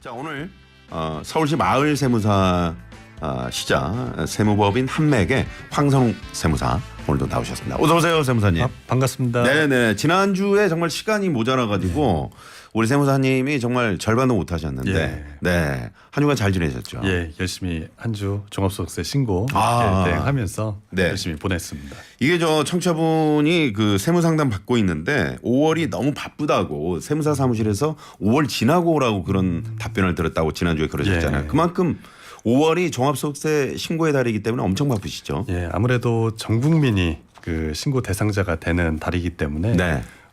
자, 오늘 서울시 마을세무사 시자 세무법인 한맥의 황선웅 세무사 오늘도 나오셨습니다. 어서 오세요, 세무사님. 반갑습니다. 네네. 지난주에 정말 시간이 모자라가지고 우리 세무사님이 정말 절반도 못 하셨는데 네. 한 주간 잘 지내셨죠? 예, 열심히 한 주 종합소득세 신고 대행하면서 열심히 보냈습니다. 이게 저 청취자분이 그 세무상담 받고 있는데 5월이 너무 바쁘다고 세무사 사무실에서 5월 지나고 오라고 그런 답변을 들었다고 지난주에 그러셨잖아요. 그만큼 5월이 종합소득세 신고의 달이기 때문에 엄청 바쁘시죠? 예, 아무래도 전 국민이 그 신고 대상자가 되는 달이기 때문에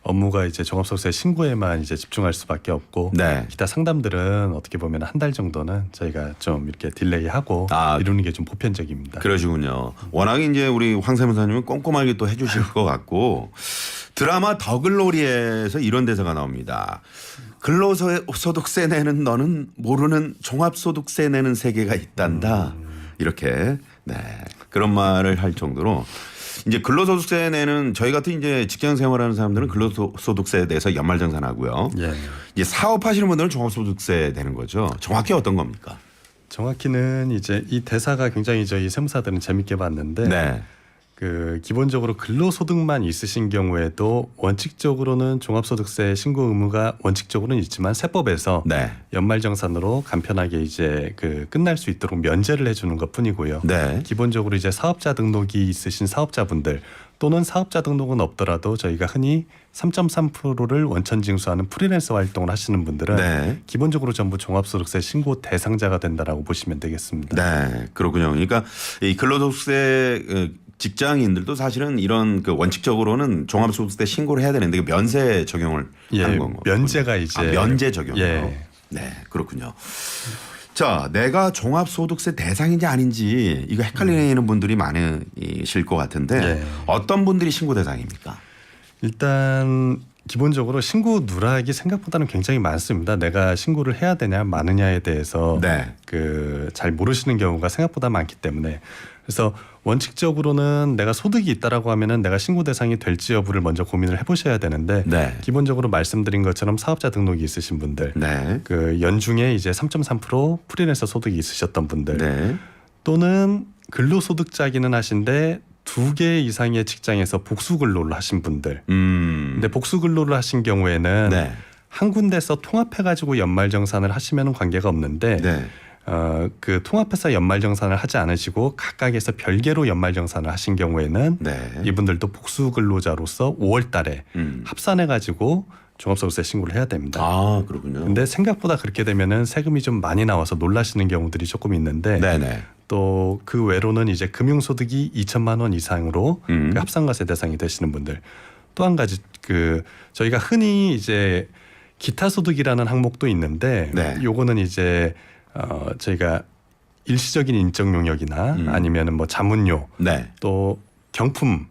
업무가 이제 종합소득세 신고에만 이제 집중할 수밖에 없고 기타 상담들은 어떻게 보면 한 달 정도는 저희가 좀 이렇게 딜레이하고 이루는 게 좀 보편적입니다. 그러시군요. 워낙에 이제 우리 황 세무사님은 꼼꼼하게 또 해주실 것 같고 드라마 더글로리에서 이런 대사가 나옵니다. 근로소득세 내는 너는 모르는 종합소득세 내는 세계가 있단다. 이렇게 그런 말을 할 정도로 이제 근로소득세 내는 저희 같은 이제 직장 생활하는 사람들은 근로소득세에 대해서 연말정산하고요. 이제 사업하시는 분들은 종합소득세 내는 거죠. 정확히 어떤 겁니까? 정확히는 이제 이 대사가 굉장히 저희 세무사들은 재밌게 봤는데 그 기본적으로 근로소득만 있으신 경우에도 원칙적으로는 종합소득세 신고 의무가 원칙적으로는 있지만 세법에서 연말정산으로 간편하게 이제 그 끝날 수 있도록 면제를 해주는 것뿐이고요. 기본적으로 이제 사업자 등록이 있으신 사업자분들 또는 사업자 등록은 없더라도 저희가 흔히 3.3%를 원천 징수하는 프리랜서 활동을 하시는 분들은 기본적으로 전부 종합소득세 신고 대상자가 된다라고 보시면 되겠습니다. 네, 그렇군요. 그러니까 이 근로소득세 직장인들도 사실은 이런 그 원칙적으로는 종합소득세 신고를 해야 되는데 면세 적용을 하는 건가요? 면제가 이제 면제 적용이요. 네, 그렇군요. 자, 내가 종합소득세 대상인지 아닌지 이거 헷갈리는 분들이 많으실 것 같은데 어떤 분들이 신고 대상입니까? 일단 기본적으로 신고 누락이 생각보다는 굉장히 많습니다. 내가 신고를 해야 되냐 마느냐에 대해서 그 잘 모르시는 경우가 생각보다 많기 때문에 그래서 원칙적으로는 내가 소득이 있다라고 하면은 내가 신고 대상이 될지 여부를 먼저 고민을 해보셔야 되는데 기본적으로 말씀드린 것처럼 사업자 등록이 있으신 분들, 그 연중에 이제 3.3% 프리랜서 소득이 있으셨던 분들, 또는 근로소득자기는 하신데 2개 이상의 직장에서 복수 근로를 하신 분들. 근데 복수 근로를 하신 경우에는 한 군데서 통합해가지고 연말정산을 하시면 관계가 없는데 그 통합해서 연말정산을 하지 않으시고 각각에서 별개로 연말정산을 하신 경우에는 이분들도 복수 근로자로서 5월 달에 합산해가지고 종합소득세 신고를 해야 됩니다. 아, 그렇군요. 근데 생각보다 그렇게 되면은 세금이 좀 많이 나와서 놀라시는 경우들이 조금 있는데 또 그 외로는 이제 금융소득이 2천만 원 이상으로 그 합산과세 대상이 되시는 분들 또 한 가지 그 저희가 흔히 이제 기타 소득이라는 항목도 있는데 요거는 이제 저희가 일시적인 인적 용역이나 아니면은 뭐 자문료 또 경품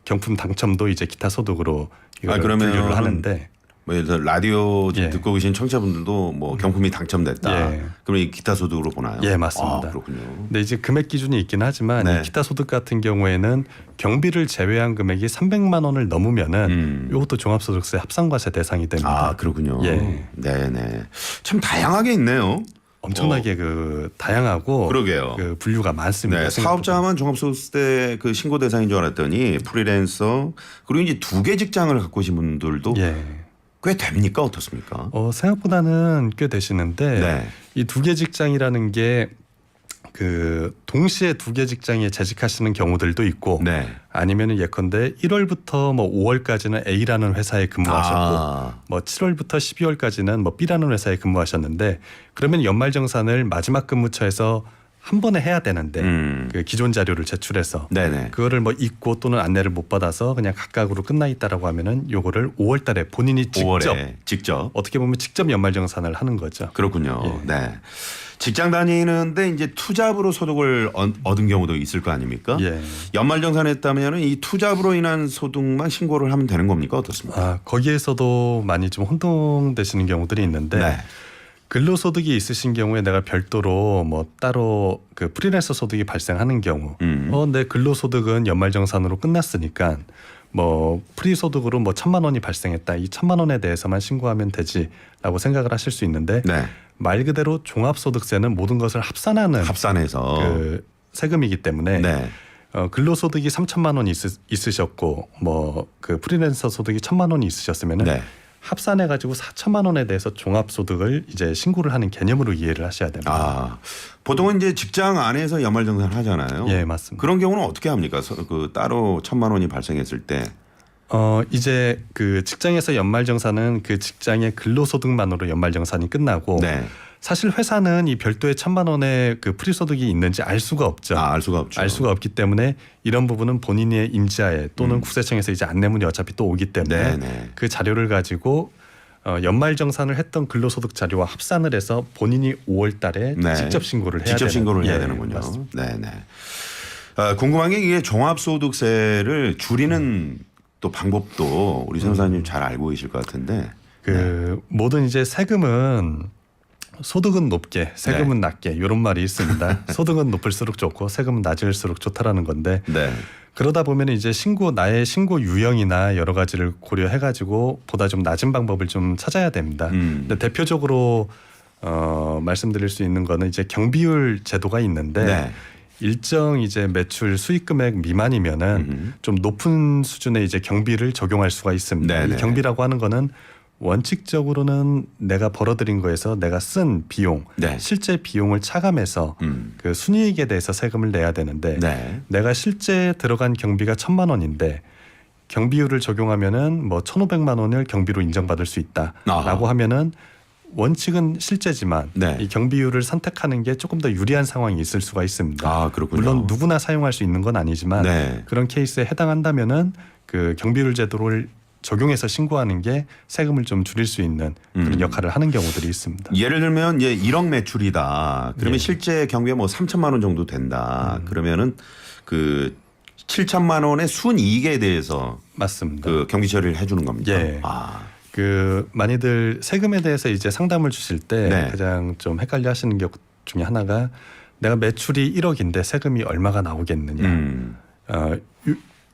경품 당첨도 이제 기타 소득으로 이걸 분류를 하는데 뭐 예를 들어 라디오 듣고 계신 청취자분들도 뭐 경품이 당첨됐다. 그러면 이 기타 소득으로 보나요? 예, 맞습니다. 그렇군요. 근데 이제 금액 기준이 있긴 하지만 이 기타 소득 같은 경우에는 경비를 제외한 금액이 300만 원을 넘으면은 이것도 종합소득세 합산과세 대상이 됩니다. 아, 그렇군요. 네네. 참 다양하게 있네요. 엄청나게 그 다양하고 그 분류가 많습니다. 사업자만 종합소득세 그 신고 대상인 줄 알았더니 프리랜서 그리고 이제 2개 직장을 갖고 계신 분들도 꽤 됩니까? 어떻습니까? 생각보다는 꽤 되시는데 이 2개 직장이라는 게 그 동시에 2개 직장에 재직하시는 경우들도 있고 아니면은 예컨대 1월부터 뭐 5월까지는 A라는 회사에 근무하셨고 뭐 7월부터 12월까지는 뭐 B라는 회사에 근무하셨는데 그러면 연말정산을 마지막 근무처에서 한 번에 해야 되는데 그 기존 자료를 제출해서 그거를 뭐 잊고 또는 안내를 못 받아서 그냥 각각으로 끝나 있다라고 하면은 요거를 5월달에 본인이 직접 어떻게 보면 직접 연말정산을 하는 거죠. 그렇군요. 직장 다니는데 이제 투잡으로 소득을 얻은 경우도 있을 거 아닙니까? 연말정산했다면 이 투잡으로 인한 소득만 신고를 하면 되는 겁니까? 어떻습니까? 거기에서도 많이 좀 혼동되시는 경우들이 있는데 근로소득이 있으신 경우에 내가 별도로 뭐 따로 그 프리랜서 소득이 발생하는 경우 내 근로소득은 연말정산으로 끝났으니까 뭐 프리소득으로 뭐 1,000만 원이 발생했다. 이 1,000만 원에 대해서만 신고하면 되지라고 생각을 하실 수 있는데 말 그대로 종합소득세는 모든 것을 합산해서 그 세금이기 때문에 네. 근로소득이 3천만 원이 있으셨고 뭐 그 프리랜서 소득이 1,000만 원이 있으셨으면은 네. 합산해 가지고 4천만 원에 대해서 종합소득을 이제 신고를 하는 개념으로 이해를 하셔야 됩니다. 아, 보통은 이제 직장 안에서 연말정산을 하잖아요. 예, 맞습니다. 그런 경우는 어떻게 합니까? 그 따로 1,000만 원이 발생했을 때. 이제 그 직장에서 연말정산은 그 직장의 근로소득만으로 연말정산이 끝나고 네. 사실 회사는 이 별도의 1,000만 원의 그 프리소득이 있는지 알 수가 없죠. 알 수가 없죠. 알 수가 없기 때문에 이런 부분은 본인의 임자에 또는 국세청에서 이제 안내문이 어차피 또 오기 때문에 네네. 그 자료를 가지고 연말정산을 했던 근로소득 자료와 합산을 해서 본인이 5월 달에 네. 직접 신고를 해야 직접 신고를 해야 예, 되는군요. 맞습니다. 네네. 궁금한 게 이게 종합소득세를 줄이는 또 방법도 우리 세무사님 잘 알고 계실 것 같은데. 그 모든 이제 세금은 소득은 높게 세금은 낮게 이런 말이 있습니다. 소득은 높을수록 좋고 세금은 낮을수록 좋다라는 건데 네. 그러다 보면 이제 나의 신고 유형이나 여러 가지를 고려해 가지고 보다 좀 낮은 방법을 좀 찾아야 됩니다. 근데 대표적으로 말씀드릴 수 있는 거는 이제 경비율 제도가 있는데 네. 일정 이제 매출 수익 금액 미만이면은 좀 높은 수준의 이제 경비를 적용할 수가 있습니다. 네네. 이 경비라고 하는 거는 원칙적으로는 내가 벌어들인 거에서 내가 쓴 비용, 네. 실제 비용을 차감해서 그 순이익에 대해서 세금을 내야 되는데 네. 내가 실제 들어간 경비가 1,000만 원인데 경비율을 적용하면은 뭐 1,500만 원을 경비로 인정받을 수 있다라고 하면은 원칙은 실제지만 네. 이 경비율을 선택하는 게 조금 더 유리한 상황이 있을 수가 있습니다. 아, 그렇군요. 물론 누구나 사용할 수 있는 건 아니지만 네. 그런 케이스에 해당한다면은 그 경비율 제도를 적용해서 신고하는 게 세금을 좀 줄일 수 있는 그런 역할을 하는 경우들이 있습니다. 예를 들면 이제 1억 매출이다. 그러면 예. 실제 경비가 뭐 3천만 원 정도 된다. 그러면은 그 7천만 원의 순이익에 대해서 맞습니다. 그 경비 처리를 해주는 겁니다. 예. 아, 그 많이들 세금에 대해서 이제 상담을 주실 때 네. 가장 좀 헷갈려하시는 것 중에 하나가 내가 매출이 1억인데 세금이 얼마가 나오겠느냐.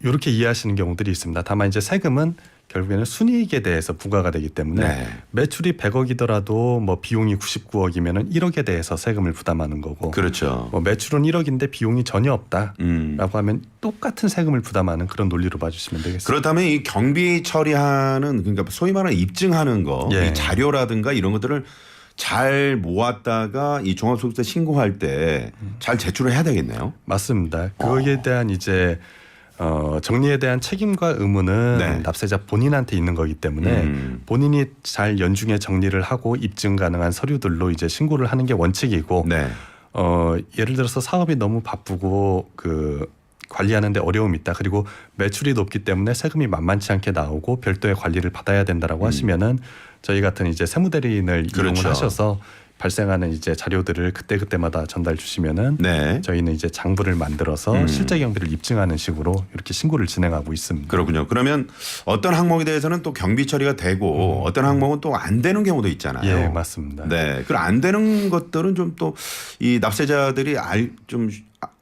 이렇게 이해하시는 경우들이 있습니다. 다만 이제 세금은 결국에는 순이익에 대해서 부과가 되기 때문에 네. 매출이 100억이더라도 뭐 비용이 99억이면은 1억에 대해서 세금을 부담하는 거고 그렇죠. 뭐 매출은 1억인데 비용이 전혀 없다라고 하면 똑같은 세금을 부담하는 그런 논리로 봐주시면 되겠습니다. 그렇다면 이 경비 처리하는 그러니까 소위 말하는 입증하는 거, 예. 이 자료라든가 이런 것들을 잘 모았다가 이 종합소득세 신고할 때 잘 제출을 해야 되겠네요. 맞습니다. 거기에 대한 이제 정리에 대한 책임과 의무는 네. 납세자 본인한테 있는 거기 때문에 본인이 잘 연중에 정리를 하고 입증 가능한 서류들로 이제 신고를 하는 게 원칙이고 네. 예를 들어서 사업이 너무 바쁘고 그 관리하는데 어려움이 있다. 그리고 매출이 높기 때문에 세금이 만만치 않게 나오고 별도의 관리를 받아야 된다라고 하시면은 저희 같은 이제 세무대리인을 그렇죠. 이용을 하셔서 발생하는 이제 자료들을 그때그때마다 전달 주시면은 네. 저희는 이제 장부를 만들어서 실제 경비를 입증하는 식으로 이렇게 신고를 진행하고 있습니다. 그렇군요. 그러면 어떤 항목에 대해서는 또 경비 처리가 되고 어떤 항목은 또 안 되는 경우도 있잖아요. 예, 맞습니다. 네. 그 안 되는 것들은 좀 또 이 납세자들이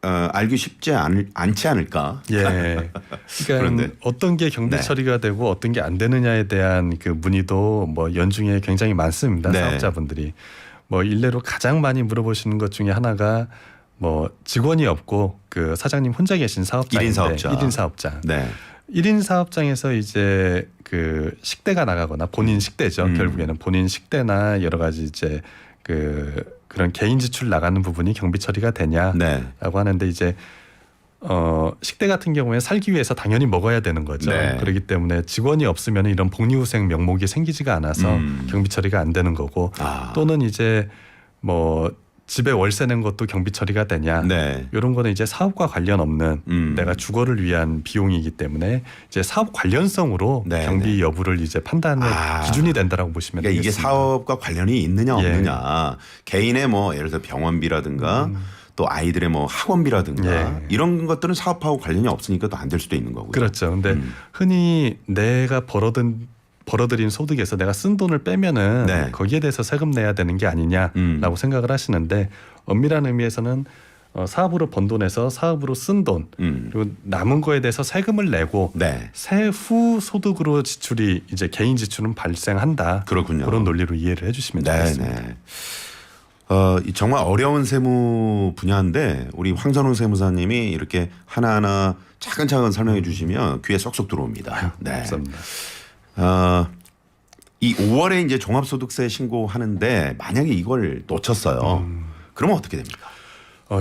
알기 쉽지 않지 않을까? 예. 그러니까 그런데. 어떤 게 경비 네. 처리가 되고 어떤 게 안 되느냐에 대한 그 문의도 뭐 연중에 굉장히 많습니다. 네. 사업자분들이. 뭐 일례로 가장 많이 물어보시는 것 중에 하나가 뭐 직원이 없고 그 사장님 혼자 계신 사업장인데 1인 사업자. 1인 사업장. 네. 1인 사업장에서 이제 그 식대가 나가거나 본인 식대죠. 결국에는 본인 식대나 여러 가지 이제 그런 개인 지출 나가는 부분이 경비 처리가 되냐라고 네. 하는데 이제 식대 같은 경우에 살기 위해서 당연히 먹어야 되는 거죠. 네. 그렇기 때문에 직원이 없으면 이런 복리후생 명목이 생기지가 않아서 경비 처리가 안 되는 거고 또는 이제 뭐 집에 월세 낸 것도 경비 처리가 되냐 네. 이런 거는 이제 사업과 관련 없는 내가 주거를 위한 비용이기 때문에 이제 사업 관련성으로 네, 경비 네. 여부를 이제 판단의 기준이 된다라고 보시면 그러니까 이게 되겠습니다. 사업과 관련이 있느냐 예. 없느냐. 개인의 뭐 예를 들어 병원비라든가 또 아이들의 뭐 학원비라든가 예. 이런 것들은 사업하고 관련이 없으니까 또 안 될 수도 있는 거고요. 그렇죠. 근데 흔히 내가 벌어들인 소득에서 내가 쓴 돈을 빼면은 네. 거기에 대해서 세금 내야 되는 게 아니냐라고 생각을 하시는데 엄밀한 의미에서는 사업으로 번 돈에서 사업으로 쓴 돈 그리고 남은 거에 대해서 세금을 내고 네. 세후 소득으로 지출이 이제 개인 지출은 발생한다. 그렇군요. 그런 논리로 이해를 해주시면 네, 되겠습니다. 네. 정말 어려운 세무 분야인데 우리 황선홍 세무사님이 이렇게 하나하나 차근차근 설명해 주시면 귀에 쏙쏙 들어옵니다. 네. 감사합니다. 이 5월에 이제 종합소득세 신고하는데 만약에 이걸 놓쳤어요. 그러면 어떻게 됩니까?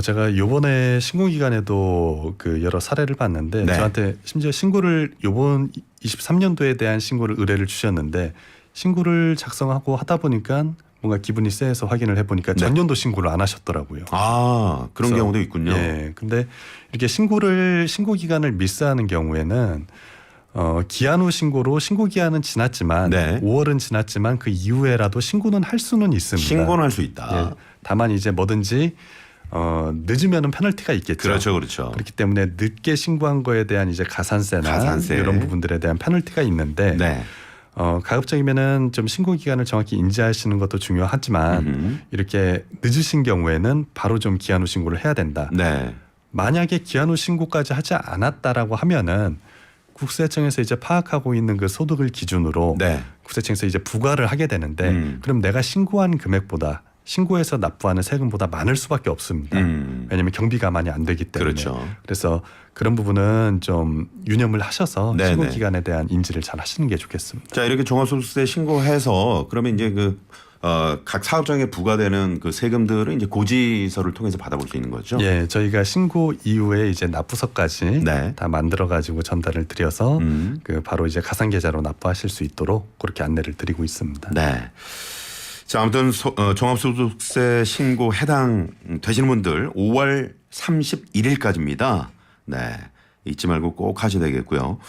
제가 요번에 신고 기간에도 그 여러 사례를 봤는데 네. 저한테 심지어 신고를 요번 23년도에 대한 신고를 의뢰를 주셨는데 신고를 작성하고 하다 보니까 뭔가 기분이 쎄해서 확인을 해보니까 네. 전년도 신고를 안 하셨더라고요. 아, 그런 그래서, 경우도 있군요. 예. 근데 이렇게 신고 기간을 미스하는 경우에는 기한 후 신고로 신고 기한은 지났지만 네. 5월은 지났지만 그 이후에라도 신고는 할 수는 있습니다. 신고는 할 수 있다. 예. 다만 이제 뭐든지 늦으면은 페널티가 있겠죠. 그렇죠, 그렇죠. 그렇기 때문에 늦게 신고한 거에 대한 이제 가산세나 가산세. 이런 부분들에 대한 페널티가 있는데 네. 가급적이면은 좀 신고 기간을 정확히 인지하시는 것도 중요하지만 이렇게 늦으신 경우에는 바로 좀 기한 후 신고를 해야 된다. 네. 만약에 기한 후 신고까지 하지 않았다라고 하면은 국세청에서 이제 파악하고 있는 그 소득을 기준으로 네. 국세청에서 이제 부과를 하게 되는데 그럼 내가 신고한 금액보다 신고해서 납부하는 세금보다 많을 수밖에 없습니다. 왜냐하면 경비 가만이 안 되기 때문에. 그렇죠. 그래서 그런 부분은 좀 유념을 하셔서 네네. 신고 기간에 대한 인지를 잘 하시는 게 좋겠습니다. 자, 이렇게 종합소득세 신고해서 그러면 이제 각 사업장에 부과되는 그 세금들은 이제 고지서를 통해서 받아볼 수 있는 거죠. 예, 저희가 신고 이후에 이제 납부서까지 네. 다 만들어 가지고 전달을 드려서 그 바로 이제 가상 계좌로 납부하실 수 있도록 그렇게 안내를 드리고 있습니다. 네. 자, 아무튼 종합소득세 신고 해당 되시는 분들 5월 31일까지입니다. 네. 잊지 말고 꼭 하셔야 되겠고요.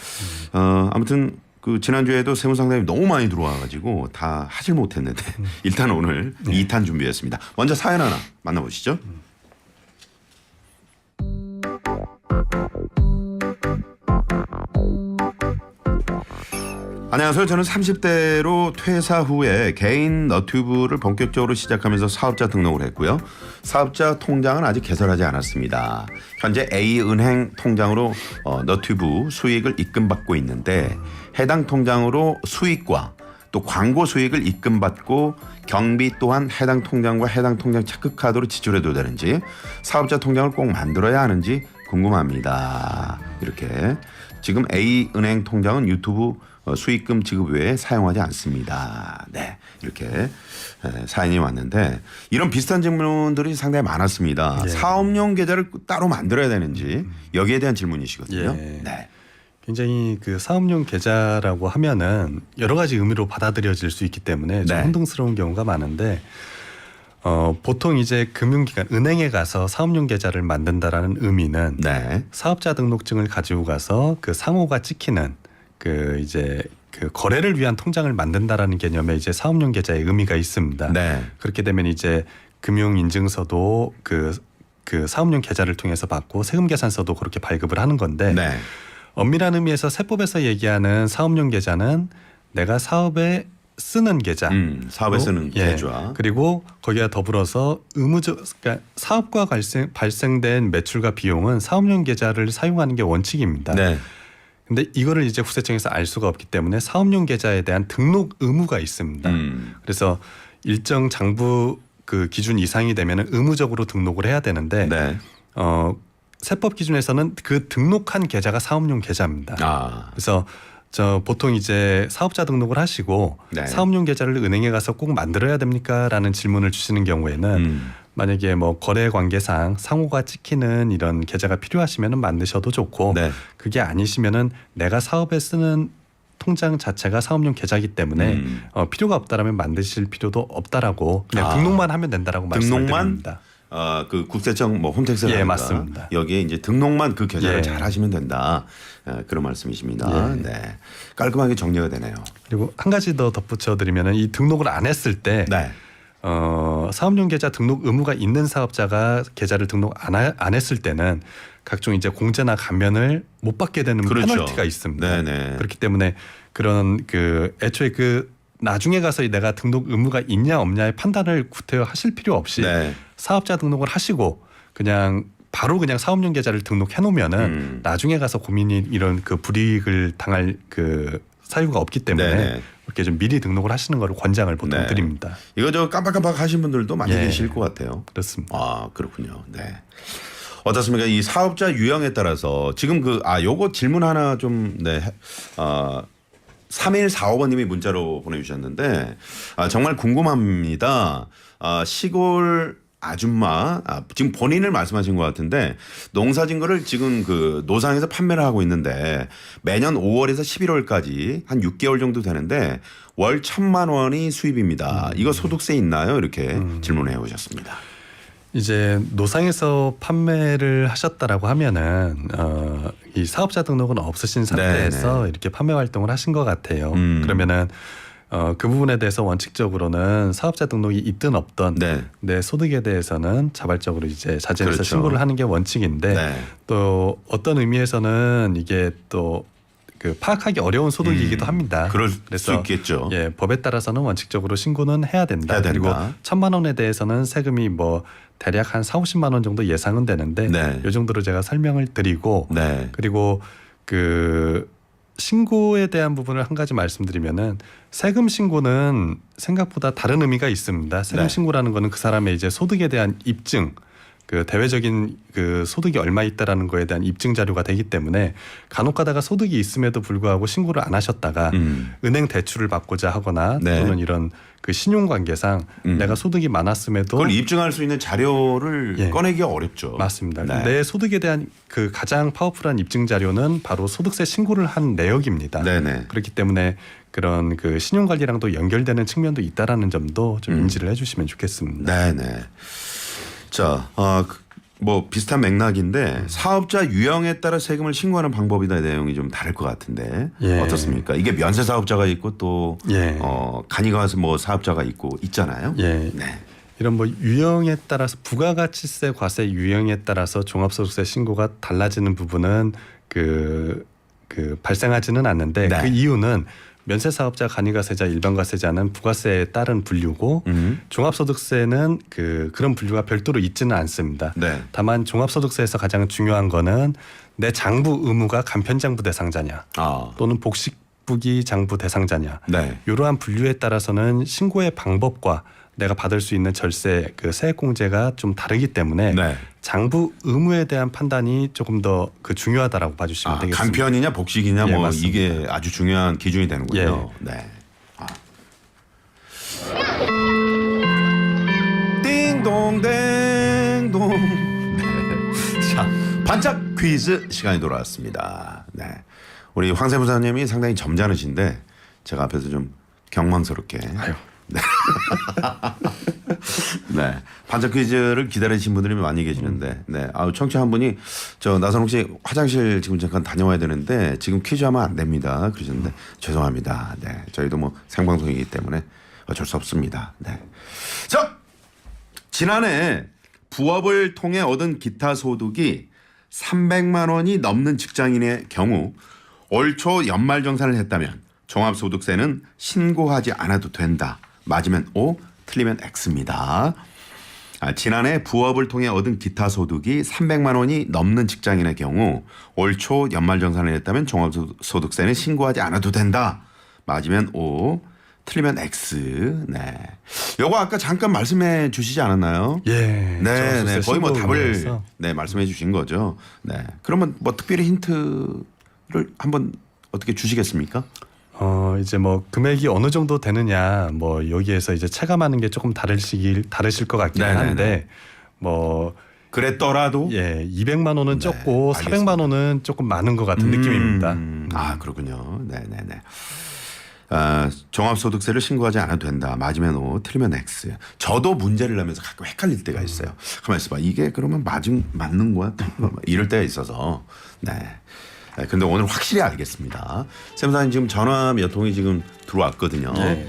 아무튼 그 지난주에도 세무상담이 너무 많이 들어와가지고 다 하질 못했는데 일단 오늘 2탄 준비했습니다. 먼저 사연 하나 만나보시죠. 안녕하세요. 저는 30대로 퇴사 후에 개인 너튜브를 본격적으로 시작하면서 사업자 등록을 했고요. 사업자 통장은 아직 개설하지 않았습니다. 현재 A은행 통장으로 너튜브 수익을 입금받고 있는데 해당 통장으로 수익과 또 광고 수익을 입금받고 경비 또한 해당 통장과 해당 통장 체크카드로 지출해도 되는지 사업자 통장을 꼭 만들어야 하는지 궁금합니다. 이렇게 지금 A은행 통장은 유튜브 수익금 지급 외에 사용하지 않습니다. 네, 이렇게 사연이 왔는데 이런 비슷한 질문들이 상당히 많았습니다. 예. 사업용 계좌를 따로 만들어야 되는지 여기에 대한 질문이시거든요. 예. 네. 굉장히 그 사업용 계좌라고 하면은 여러 가지 의미로 받아들여질 수 있기 때문에 좀 네. 혼동스러운 경우가 많은데 보통 이제 금융기관 은행에 가서 사업용 계좌를 만든다라는 의미는 네. 사업자 등록증을 가지고 가서 그 상호가 찍히는 그 이제 그 거래를 위한 통장을 만든다라는 개념의 이제 사업용 계좌의 의미가 있습니다. 네. 그렇게 되면 이제 금융인증서도 그 사업용 계좌를 통해서 받고 세금계산서도 그렇게 발급을 하는 건데 네. 엄밀한 의미에서 세법에서 얘기하는 사업용 계좌는 내가 사업에 쓰는 계좌, 사업에 쓰는 계좌. 그리고 거기와 더불어서 그러니까 사업과 발생된 매출과 비용은 사업용 계좌를 사용하는 게 원칙입니다. 네. 근데 이거를 이제 국세청에서 알 수가 없기 때문에 사업용 계좌에 대한 등록 의무가 있습니다. 그래서 일정 장부 그 기준 이상이 되면 의무적으로 등록을 해야 되는데 네. 세법 기준에서는 그 등록한 계좌가 사업용 계좌입니다. 아. 그래서 보통 이제 사업자 등록을 하시고 네. 사업용 계좌를 은행에 가서 꼭 만들어야 됩니까?라는 질문을 주시는 경우에는 만약에 뭐 거래 관계상 상호가 찍히는 이런 계좌가 필요하시면은 만드셔도 좋고 네. 그게 아니시면은 내가 사업에 쓰는 통장 자체가 사업용 계좌이기 때문에 필요가 없다라면 만드실 필요도 없다라고 그냥 등록만 하면 된다라고 말씀을 드립니다. 그 국세청 뭐 홈택스라든가 예, 맞습니다. 여기에 이제 등록만 그 계좌를 예. 잘 하시면 된다. 그런 말씀이십니다. 예. 네. 깔끔하게 정리가 되네요. 그리고 한 가지 더 덧붙여 드리면은 이 등록을 안 했을 때 네. 사업용 계좌 등록 의무가 있는 사업자가 계좌를 등록 안 했을 때는 각종 이제 공제나 감면을 못 받게 되는 그렇죠. 페널티가 있습니다. 네네. 그렇기 때문에 그런 그 애초에 그 나중에 가서 내가 등록 의무가 있냐 없냐의 판단을 구태여 하실 필요 없이 네. 사업자 등록을 하시고 그냥 바로 그냥 사업용 계좌를 등록해 놓으면은 나중에 가서 고민이 이런 그 불이익을 당할 그 사유가 없기 때문에 네네. 이렇게 좀 미리 등록을 하시는 거를 권장을 보통 네. 드립니다. 이거 저 깜빡깜빡 하신 분들도 많이 예. 계실 것 같아요. 그렇습니다. 아, 그렇군요. 네. 어떻습니까? 이 사업자 유형에 따라서 지금 요거 질문 하나 좀, 네. 3145번님이 문자로 보내주셨는데, 정말 궁금합니다. 시골 아줌마, 지금 본인을 말씀하신 것 같은데, 농사진 거를 지금 노상에서 판매를 하고 있는데, 매년 5월에서 11월까지 한 6개월 정도 되는데, 월 1,000만 원이 수입입니다. 이거 소득세 있나요? 이렇게 질문해 오셨습니다. 이제 노상에서 판매를 하셨다라고 하면은 이 사업자 등록은 없으신 상태에서 네네. 이렇게 판매 활동을 하신 것 같아요. 그러면은 그 부분에 대해서 원칙적으로는 사업자 등록이 있든 없든 네. 내 소득에 대해서는 자발적으로 이제 자진해서 그렇죠. 신고를 하는 게 원칙인데 네. 또 어떤 의미에서는 이게 또 파악하기 어려운 소득이기도 합니다. 그럴 수 그래서 있겠죠. 예, 법에 따라서는 원칙적으로 신고는 해야 된다. 해야 된다. 그리고 1,000만 원에 대해서는 세금이 뭐 대략 한 4-50만 원 정도 예상은 되는데 네. 이 정도로 제가 설명을 드리고 네. 그리고 신고에 대한 부분을 한 가지 말씀드리면은 세금 신고는 생각보다 다른 의미가 있습니다. 세금 네. 신고라는 거는 그 사람의 이제 소득에 대한 입증, 대외적인 소득이 얼마 있다라는 거에 대한 입증 자료가 되기 때문에 간혹 가다가 소득이 있음에도 불구하고 신고를 안 하셨다가 은행 대출을 받고자 하거나 네. 또는 이런 신용 관계상 내가 소득이 많았음에도 그걸 입증할 수 있는 자료를 예. 꺼내기가 어렵죠. 맞습니다. 네. 내 소득에 대한 가장 파워풀한 입증 자료는 바로 소득세 신고를 한 내역입니다. 네네. 그렇기 때문에 그런 신용 관리랑도 연결되는 측면도 있다라는 점도 좀 인지를 해주시면 좋겠습니다. 네네. 자, 뭐 비슷한 맥락인데 사업자 유형에 따라 세금을 신고하는 방법이나 내용이 좀 다를 것 같은데 예. 어떻습니까? 이게 면세 사업자가 있고 또 예. 간이가서 뭐 사업자가 있고 있잖아요. 예. 네. 이런 유형에 따라서 부가가치세 과세 유형에 따라서 종합소득세 신고가 달라지는 부분은 발생하지는 않는데 네. 그 이유는 면세사업자, 간이가세자, 일반가세자는 부가세에 따른 분류고 종합소득세는 그런 분류가 별도로 있지는 않습니다. 네. 다만 종합소득세에서 가장 중요한 거는 내 장부 의무가 간편장부 대상자냐 또는 복식부기 장부 대상자냐 네. 이러한 분류에 따라서는 신고의 방법과 내가 받을 수 있는 절세 세액공제가 좀 다르기 때문에 네. 장부 의무에 대한 판단이 조금 더 중요하다라고 봐주시면 되겠습니다. 간편이냐 복식이냐 예, 뭐 맞습니다. 이게 아주 중요한 기준이 되는군요. 예. 네. 띵동 댕동. 네. 자, 반짝 퀴즈 시간이 돌아왔습니다. 네. 우리 황세무사님이 상당히 점잖으신데 제가 앞에서 좀 경망스럽게. 아유. 네. 반짝 퀴즈를 기다리신 분들이 많이 계시는데, 네. 청취자 한 분이 나선홍 씨 화장실 지금 잠깐 다녀와야 되는데 지금 퀴즈 하면 안 됩니다. 그러셨는데 죄송합니다. 네. 저희도 뭐 생방송이기 때문에 어쩔 수 없습니다. 네. 자, 지난해 부업을 통해 얻은 기타 소득이 300만 원이 넘는 직장인의 경우 올 초 연말정산을 했다면 종합소득세는 신고하지 않아도 된다. 맞으면 O, 틀리면 X입니다. 지난해 부업을 통해 얻은 기타 소득이 300만 원이 넘는 직장인의 경우 올 초 연말정산을 했다면 종합소득세는 신고하지 않아도 된다. 맞으면 O, 틀리면 X. 네. 요거 아까 잠깐 말씀해 주시지 않았나요? 예. 네, 네. 거의 뭐 답을 의무에서. 말씀해 주신 거죠. 네. 그러면 뭐 특별히 힌트를 한번 어떻게 주시겠습니까? 이제 뭐 금액이 어느 정도 되느냐 뭐 여기에서 이제 체감하는 게 조금 다르실 것 같긴 네네네. 한데 뭐 그랬더라도 200만 원은 네, 적고 알겠습니다. 400만 원은 조금 많은 것 같은 느낌입니다. 그렇군요. 네네네. 종합소득세를 신고하지 않아도 된다. 맞으면 O, 틀리면 X. 저도 문제를 내면서 가끔 헷갈릴 때가 있어요. 가만히 있어봐. 이게 그러면 맞는 거야? 이럴 때가 있어서. 네. 근데 오늘 확실히 알겠습니다. 세무사님 지금 전화 몇 통이 지금 들어왔거든요. 네.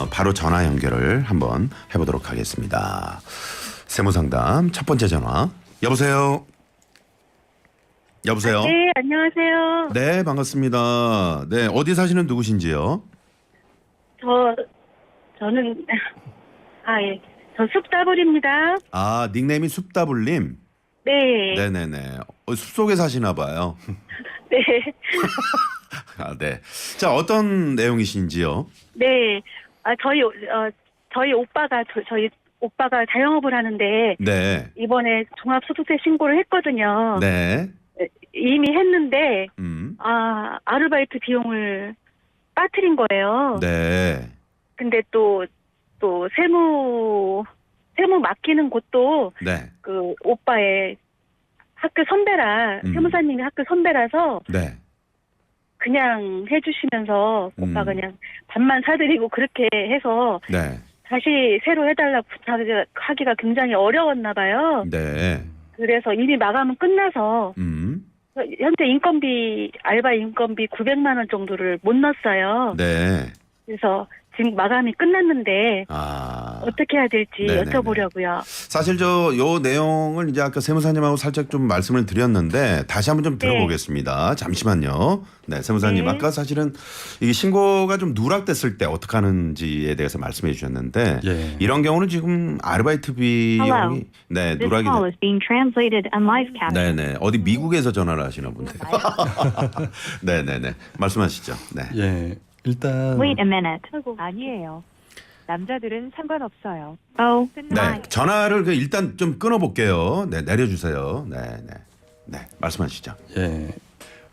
바로 전화 연결을 한번 해보도록 하겠습니다. 세무상담 첫 번째 전화. 여보세요. 여보세요. 네, 안녕하세요. 네, 반갑습니다. 네, 어디 사시는 누구신지요? 저는 예. 저 숲다불입니다. 닉네임이 숲다불님. 네. 네네네. 숲속에 사시나 봐요. 네. 아, 네. 자, 어떤 내용이신지요? 네. 저희 오빠가 저희 오빠가 자영업을 하는데 네. 이번에 종합소득세 신고를 했거든요. 네. 이미 했는데 음. 아르바이트 비용을 빠뜨린 거예요. 네. 근데 또 세무 맡기는 곳도 네. 그 오빠의 학교 선배라 세무사님이 학교 선배라서 네. 그냥 해주시면서 오빠 그냥 밥만 사드리고 그렇게 해서 네. 다시 새로 해달라고 부탁하기가 굉장히 어려웠나 봐요. 네. 그래서 이미 마감은 끝나서 현재 알바 인건비 900만 원 정도를 못 넣었어요. 네. 그래서 지금 마감이 끝났는데 어떻게 해야 될지 네네네. 여쭤보려고요. 사실 요 내용을 이제 아까 세무사님하고 살짝 좀 말씀을 드렸는데 다시 한번 좀 들어보겠습니다. 잠시만요. 네, 세무사님 네. 아까 사실은 이게 신고가 좀 누락됐을 때 어떻게 하는지에 대해서 말씀해 주셨는데 예. 이런 경우는 지금 아르바이트 비용이 네, This 누락이 call is being translated and live captioned. 네네 어디 미국에서 전화를 하시나 본데요. 네네네 말씀하시죠. 네. 예. 일단 Wait a minute. 아니에요. 남자들은 상관없어요. Oh, 네, 전화를 일단 좀 끊어볼게요. 네, 내려주세요. 네, 네, 네, 말씀하시죠. 예.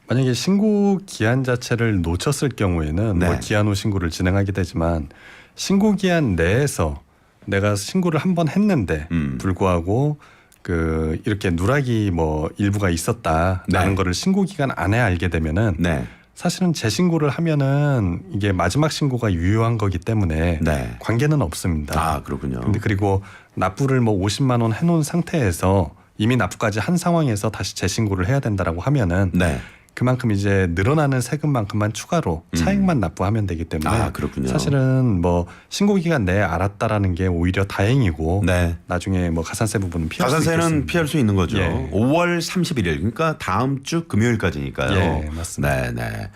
만약에 신고 기한 자체를 놓쳤을 경우에는 네. 뭐 기한 후 신고를 진행하게 되지만 신고 기한 내에서 내가 신고를 한 번 했는데 불구하고 그 이렇게 누락이 뭐 일부가 있었다라는 네. 거를 신고 기간 안에 알게 되면은 네, 사실은 재신고를 하면은 이게 마지막 신고가 유효한 거기 때문에 네. 관계는 없습니다. 아, 그렇군요. 근데 그리고 납부를 뭐 50만 원 해놓은 상태에서 이미 납부까지 한 상황에서 다시 재신고를 해야 된다라고 하면은 네, 그만큼 이제 늘어나는 세금만큼만 추가로 차액만 납부하면 되기 때문에 아, 그렇군요. 사실은 뭐 신고 기간 내에 알았다라는 게 오히려 다행이고 네. 나중에 뭐 가산세 부분은 피할 수 가산세는 있겠습니다. 피할 수 있는 거죠. 예. 5월 31일 그러니까 다음 주 금요일까지니까요. 예, 맞습니다. 네, 네.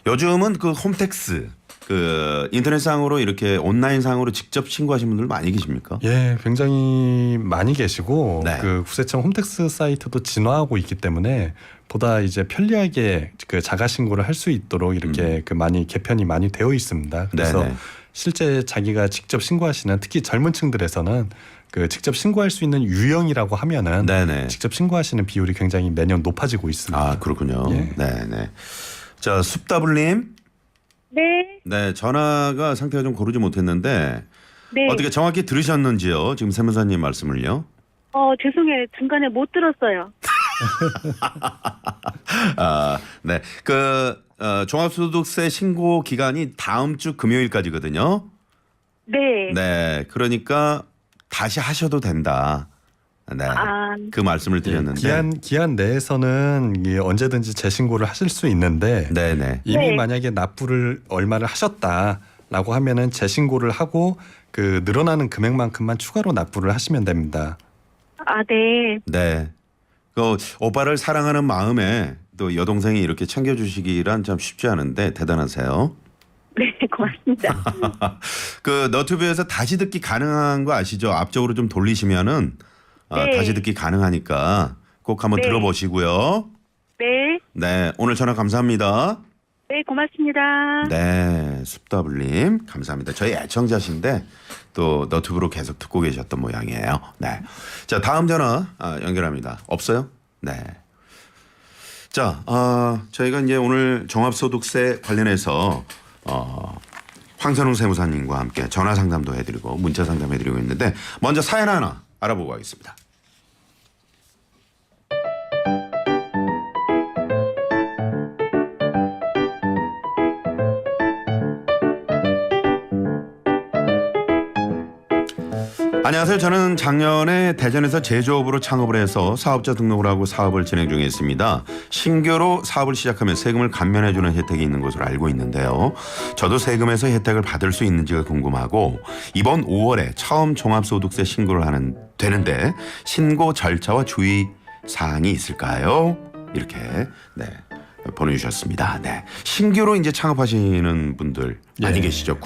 요즘은 그 홈택스 그 인터넷상으로 이렇게 온라인상으로 직접 신고하신 분들 많이 계십니까? 예, 굉장히 많이 계시고 네. 그 국세청 홈택스 사이트도 진화하고 있기 때문에 보다 이제 편리하게 그 자가 신고를 할 수 있도록 이렇게 그 많이 개편이 많이 되어 있습니다. 그래서 네네. 실제 자기가 직접 신고하시는 특히 젊은 층들에서는 그 직접 신고할 수 있는 유형이라고 하면은 네네. 직접 신고하시는 비율이 굉장히 매년 높아지고 있습니다. 아, 그렇군요. 예. 네, 네. 자, 숲다블님. 네. 네, 전화가 상태가 좀 고르지 못했는데 네. 어떻게 정확히 들으셨는지요? 지금 세무사님 말씀을요? 죄송해요. 중간에 못 들었어요. 아, 네. 종합소득세 신고 기간이 다음 주 금요일까지거든요. 네. 네. 그러니까 다시 하셔도 된다. 네. 그 말씀을 드렸는데. 기한 내에서는 이게 언제든지 재신고를 하실 수 있는데 네네. 이미 네. 만약에 납부를 얼마를 하셨다라고 하면은 재신고를 하고 그 늘어나는 금액만큼만 추가로 납부를 하시면 됩니다. 네. 네. 그 오빠를 사랑하는 마음에 또 여동생이 이렇게 챙겨주시기란 참 쉽지 않은데 대단하세요. 네, 고맙습니다. 그 너튜브에서 다시 듣기 가능한 거 아시죠? 앞쪽으로 좀 돌리시면은 네. 다시 듣기 가능하니까 꼭 한번 네. 들어보시고요. 네. 네, 오늘 전화 감사합니다. 네, 고맙습니다. 네, 숲더블님 감사합니다. 저희 애청자신데 또 너튜브로 계속 듣고 계셨던 모양이에요. 네, 자 다음 전화 연결합니다. 없어요? 네. 자, 저희가 이제 오늘 종합소득세 관련해서 황선웅 세무사님과 함께 전화 상담도 해드리고 문자 상담해드리고 있는데 먼저 사연 하나 알아보고 가겠습니다. 안녕하세요. 저는 작년에 대전에서 제조업으로 창업을 해서 사업자 등록을 하고 사업을 진행 중에 있습니다. 신규로 사업을 시작하면 세금을 감면해주는 혜택이 있는 것으로 알고 있는데요. 저도 세금에서 혜택을 받을 수 있는지가 궁금하고 이번 5월에 처음 종합소득세 신고를 되는데 신고 절차와 주의 사항이 있을까요? 이렇게 네 보내주셨습니다. 네. 신규로 이제 창업하시는 분들 많이 예. 계시죠.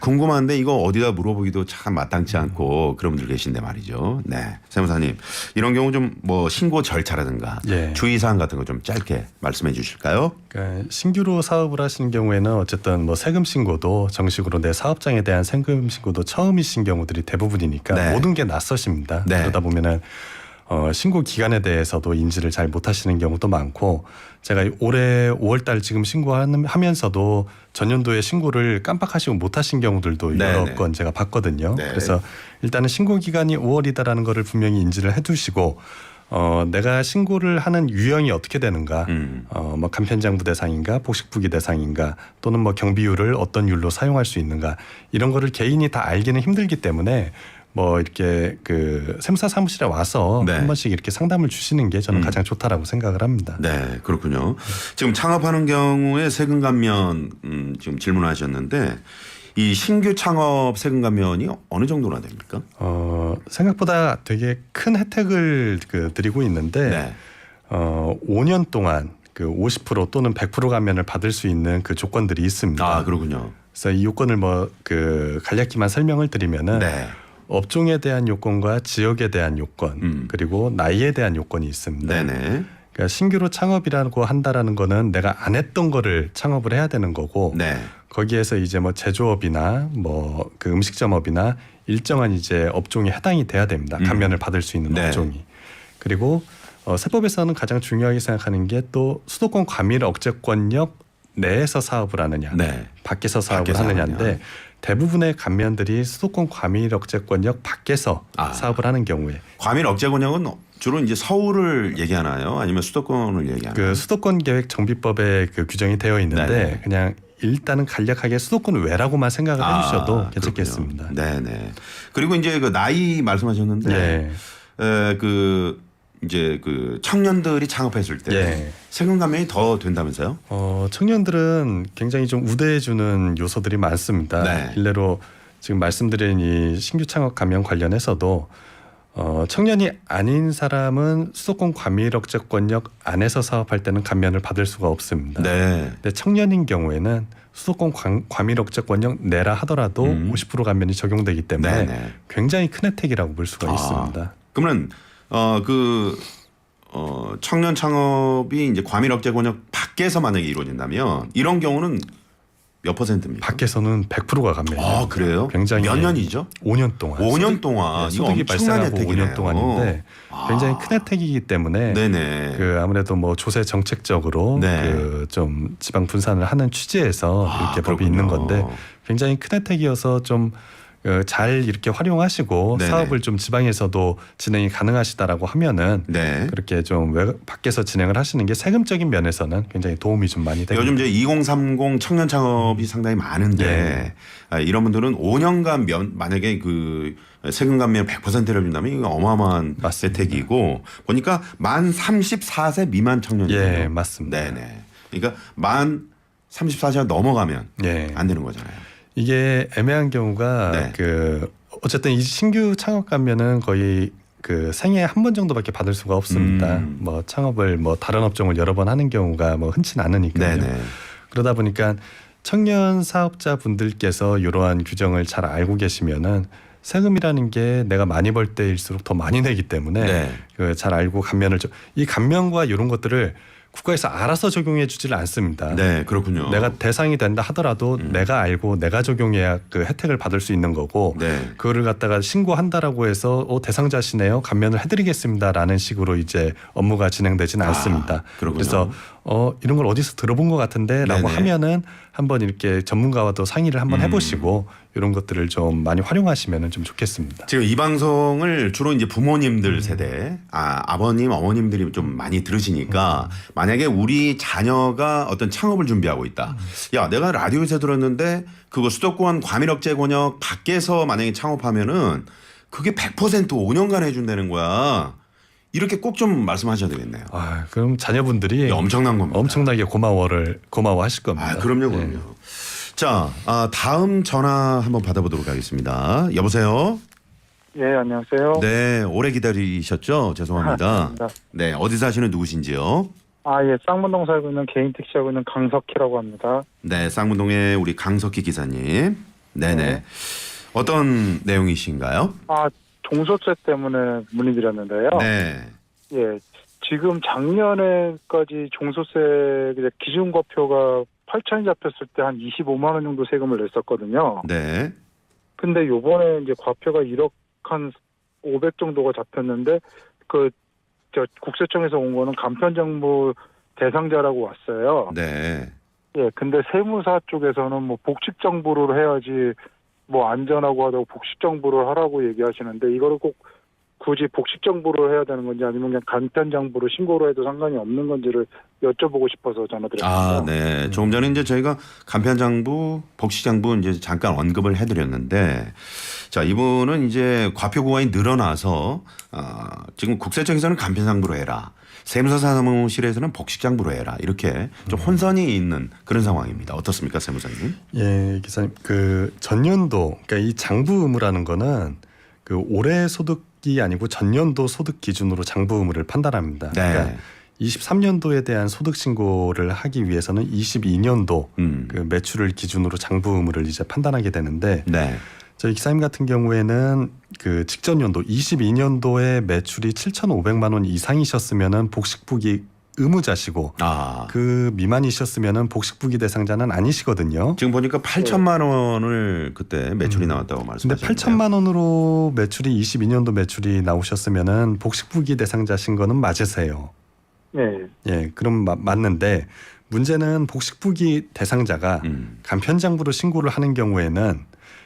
궁금한데 이거 어디다 물어보기도 참 마땅치 않고 그런 분들 계신데 말이죠. 네. 세무사님, 이런 경우 좀 뭐 신고 절차라든가 예. 주의사항 같은 거 좀 짧게 말씀해 주실까요? 그러니까 신규로 사업을 하시는 경우에는 어쨌든 뭐 세금 신고도 정식으로 내 사업장에 대한 세금 신고도 처음이신 경우들이 대부분이니까 네. 모든 게 낯서십니다. 네. 그러다 보면은 신고 기간에 대해서도 인지를 잘 못하시는 경우도 많고, 제가 올해 5월달 지금 신고하면서도 전년도에 신고를 깜빡하시고 못하신 경우들도 여러 네. 건 제가 봤거든요. 네. 그래서 일단은 신고 기간이 5월이다라는 거를 분명히 인지를 해두시고, 내가 신고를 하는 유형이 어떻게 되는가, 뭐 간편장부 대상인가, 복식부기 대상인가, 또는 뭐 경비율을 어떤 율로 사용할 수 있는가, 이런 거를 개인이 다 알기는 힘들기 때문에 뭐 이렇게 그 세무사 사무실에 와서 네. 한 번씩 이렇게 상담을 주시는 게 저는 가장 좋다라고 생각을 합니다. 네, 그렇군요. 지금 창업하는 경우에 세금 감면 지금 질문하셨는데 이 신규 창업 세금 감면이 어느 정도나 됩니까? 생각보다 되게 큰 혜택을 드리고 있는데 네. 5년 동안 그 50% 또는 100% 감면을 받을 수 있는 그 조건들이 있습니다. 아, 그렇군요. 그래서 이 요건을 뭐 그 간략히만 설명을 드리면은 네. 업종에 대한 요건과 지역에 대한 요건, 그리고 나이에 대한 요건이 있습니다. 네네. 그러니까 신규로 창업이라고 한다라는 거는 내가 안 했던 거를 창업을 해야 되는 거고, 네. 거기에서 이제 뭐 제조업이나 뭐 그 음식점업이나 일정한 이제 업종이 해당이 돼야 됩니다. 감면을 받을 수 있는 네. 업종이. 그리고 세법에서는 가장 중요하게 생각하는 게 또 수도권 과밀 억제권역 내에서 사업을 하느냐, 네. 밖에서 사업을 밖에서 하느냐인데 하느냐. 대부분의 감면들이 수도권 과밀 억제권역 밖에서 사업을 하는 경우에, 과밀 억제 권역은 주로 이제 서울을 얘기하나요? 아니면 수도권을 얘기하나요? 그 수도권 계획 정비법에 그 규정이 되어 있는데 네네. 그냥 일단은 간략하게 수도권 외라고만 생각을 해주셔도 그렇군요. 괜찮겠습니다. 네네. 그리고 이제 그 나이 말씀하셨는데 네. 그 이제 그 청년들이 창업했을 때 예. 세금 감면이 더 된다면서요? 청년들은 굉장히 좀 우대해주는 요소들이 많습니다. 네. 일례로 지금 말씀드린 이 신규 창업 감면 관련해서도 청년이 아닌 사람은 수도권 과밀 억제권역 안에서 사업할 때는 감면을 받을 수가 없습니다. 네. 근데 청년인 경우에는 수도권 과밀 억제권역 내라 하더라도 50% 감면이 적용되기 때문에 네네. 굉장히 큰 혜택이라고 볼 수가 있습니다. 그러면 청년 창업이 이제 과밀 억제 권역 밖에서 만약에 이루어진다면 이런 경우는 몇 %입니까? 밖에서는 100%가 감면이에요. 아, 그래요? 굉장히 몇 년이죠? 5년 동안. 5년 동안. 이거 소득이 엄청난 발생하고 혜택이네요. 5년 동안인데 굉장히 큰 혜택이기 때문에 네네. 그 아무래도 뭐 조세 정책적으로 네. 그 좀 지방 분산을 하는 취지에서 이렇게 법이 그렇군요. 있는 건데 굉장히 큰 혜택이어서 좀 잘 이렇게 활용하시고 네네. 사업을 좀 지방에서도 진행이 가능하시다라고 하면은 네. 그렇게 좀 밖에서 진행을 하시는 게 세금적인 면에서는 굉장히 도움이 좀 많이 됩니다. 요즘 이제 2030 청년 창업이 상당히 많은데 이런 분들은 5년간 만약에 그 세금 감면 100%를 준다면 이거 어마어마한 맞습니다. 혜택이고 보니까 만 34세 미만 청년이에요. 예, 맞습니다. 네네. 그러니까 만 34세가 넘어가면 예. 안 되는 거잖아요. 이게 애매한 경우가 네. 그 어쨌든 이 신규 창업 감면은 거의 그 생애 한 번 정도밖에 받을 수가 없습니다. 뭐 창업을 뭐 다른 업종을 여러 번 하는 경우가 뭐 흔치 않으니까요. 네네. 그러다 보니까 청년 사업자 분들께서 이러한 규정을 잘 알고 계시면은 세금이라는 게 내가 많이 벌 때일수록 더 많이 내기 때문에 네. 그 잘 알고 감면을 이 감면과 이런 것들을 국가에서 알아서 적용해 주지를 않습니다. 네, 그렇군요. 내가 대상이 된다 하더라도 내가 알고 내가 적용해야 그 혜택을 받을 수 있는 거고 네. 그거를 갖다가 신고한다라고 해서 대상자시네요 감면을 해드리겠습니다라는 식으로 이제 업무가 진행되지는 않습니다. 그렇군요. 그래서 이런 걸 어디서 들어본 것 같은데라고 네네. 하면은 한번 이렇게 전문가와도 상의를 한번 해보시고 이런 것들을 좀 많이 활용하시면은 좀 좋겠습니다. 지금 이 방송을 주로 이제 부모님들 세대, 아버님, 어머님들이 좀 많이 들으시니까 만약에 우리 자녀가 어떤 창업을 준비하고 있다. 야, 내가 라디오에서 들었는데 그거 수도권 과밀 억제 권역 밖에서 만약에 창업하면은 그게 100% 5년간 해준다는 거야. 이렇게 꼭 좀 말씀하셔야 되겠네요. 그럼 자녀분들이 엄청난 겁니다. 엄청나게 고마워하실 겁니다. 그럼요, 예. 그럼요. 자, 다음 전화 한번 받아보도록 하겠습니다. 여보세요? 네, 안녕하세요. 네, 오래 기다리셨죠? 죄송합니다. 감사합니다. 네, 어디 사시는 누구신지요? 예, 쌍문동 살고 있는 개인 택시 하고 있는 강석희라고 합니다. 네, 쌍문동의 우리 강석희 기사님. 네네. 네. 어떤 내용이신가요? 종소세 때문에 문의드렸는데요. 네. 예, 지금 작년에까지 종소세 기준과표가 8천이 잡혔을 때 한 25만 원 정도 세금을 냈었거든요. 네. 근데 요번에 이제 과표가 1억 한 500 정도가 잡혔는데 국세청에서 온 거는 간편정부 대상자라고 왔어요. 네. 예, 근데 세무사 쪽에서는 뭐 복식정부를 해야지 뭐 안전하고 하다고 복식정부를 하라고 얘기하시는데 이거를 꼭 굳이 복식정부를 해야 되는 건지 아니면 그냥 간편정부로 신고를 해도 상관이 없는 건지를 여쭤보고 싶어서 전화드렸습니다. 네. 조금 전에 이제 저희가 간편장부, 복식장부 이제 잠깐 언급을 해드렸는데, 자, 이분은 이제 과표 구간이 늘어나서 지금 국세청에서는 간편장부로 해라, 세무사 사무실에서는 복식장부로 해라, 이렇게 좀 혼선이 있는 그런 상황입니다. 어떻습니까, 세무사님? 예, 기사님. 그 전년도, 그러니까 이 장부 의무라는 거는 그 올해 소득이 아니고 전년도 소득 기준으로 장부 의무를 판단합니다. 네. 그러니까 23년도에 대한 소득 신고를 하기 위해서는 22년도 그 매출을 기준으로 장부 의무를 이제 판단하게 되는데, 네. 저희 기사님 같은 경우에는 그 직전 연도 22년도에 매출이 7,500만 원 이상이셨으면은 복식부기 의무자시고 그 미만이셨으면은 복식부기 대상자는 아니시거든요. 지금 보니까 8천만 원을 그때 매출이 나왔다고 근데 말씀하셨는데. 8천만 원으로 매출이 22년도 매출이 나오셨으면은 복식부기 대상자신 거는 맞으세요. 네. 예, 그럼 맞는데 문제는 복식부기 대상자가 간편장부로 신고를 하는 경우에는